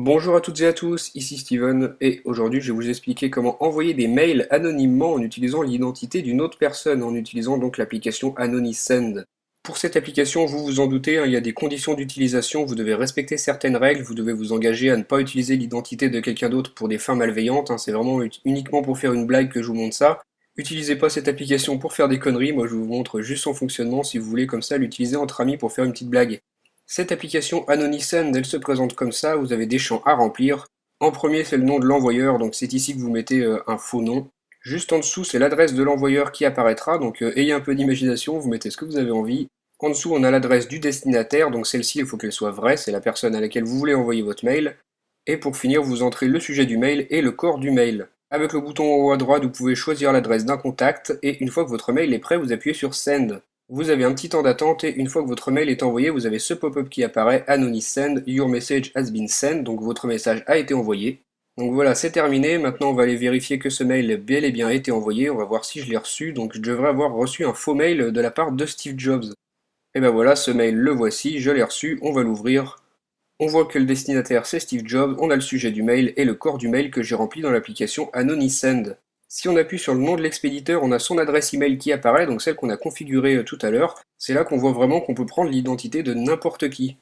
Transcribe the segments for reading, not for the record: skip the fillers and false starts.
Bonjour à toutes et à tous, ici Steven et aujourd'hui je vais vous expliquer comment envoyer des mails anonymement en utilisant l'identité d'une autre personne, en utilisant donc l'application AnonySend. Pour cette application, vous vous en doutez, il y a des conditions d'utilisation, vous devez respecter certaines règles, vous devez vous engager à ne pas utiliser l'identité de quelqu'un d'autre pour des fins malveillantes, c'est vraiment uniquement pour faire une blague que je vous montre ça. Utilisez pas cette application pour faire des conneries, moi je vous montre juste son fonctionnement si vous voulez comme ça l'utiliser entre amis pour faire une petite blague. Cette application AnonySend, elle se présente comme ça, vous avez des champs à remplir. En premier, c'est le nom de l'envoyeur, donc c'est ici que vous mettez un faux nom. Juste en dessous, c'est l'adresse de l'envoyeur qui apparaîtra, donc ayez un peu d'imagination, vous mettez ce que vous avez envie. En dessous, on a l'adresse du destinataire, donc celle-ci, il faut qu'elle soit vraie, c'est la personne à laquelle vous voulez envoyer votre mail. Et pour finir, vous entrez le sujet du mail et le corps du mail. Avec le bouton en haut à droite, vous pouvez choisir l'adresse d'un contact, et une fois que votre mail est prêt, vous appuyez sur Send. Vous avez un petit temps d'attente et une fois que votre mail est envoyé, vous avez ce pop-up qui apparaît, AnonySend, Your message has been sent, donc votre message a été envoyé. Donc voilà, c'est terminé, maintenant on va aller vérifier que ce mail a bel et bien été envoyé, on va voir si je l'ai reçu, donc je devrais avoir reçu un faux mail de la part de Steve Jobs. Et ben voilà, ce mail le voici, je l'ai reçu, on va l'ouvrir. On voit que le destinataire c'est Steve Jobs, on a le sujet du mail et le corps du mail que j'ai rempli dans l'application AnonySend. Si on appuie sur le nom de l'expéditeur, on a son adresse email qui apparaît, donc celle qu'on a configurée tout à l'heure. C'est là qu'on voit vraiment qu'on peut prendre l'identité de n'importe qui.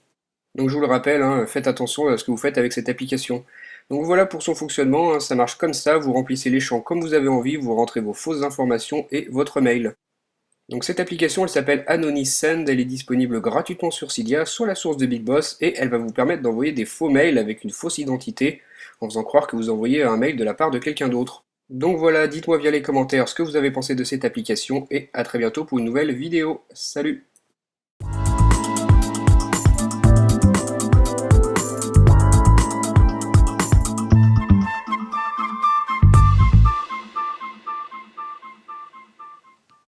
Donc je vous le rappelle, faites attention à ce que vous faites avec cette application. Donc voilà pour son fonctionnement, ça marche comme ça, vous remplissez les champs comme vous avez envie, vous rentrez vos fausses informations et votre mail. Donc cette application, elle s'appelle AnonySend, elle est disponible gratuitement sur Cydia, sur la source de Big Boss, et elle va vous permettre d'envoyer des faux mails avec une fausse identité, en faisant croire que vous envoyez un mail de la part de quelqu'un d'autre. Donc voilà, dites-moi via les commentaires ce que vous avez pensé de cette application, et à très bientôt pour une nouvelle vidéo. Salut!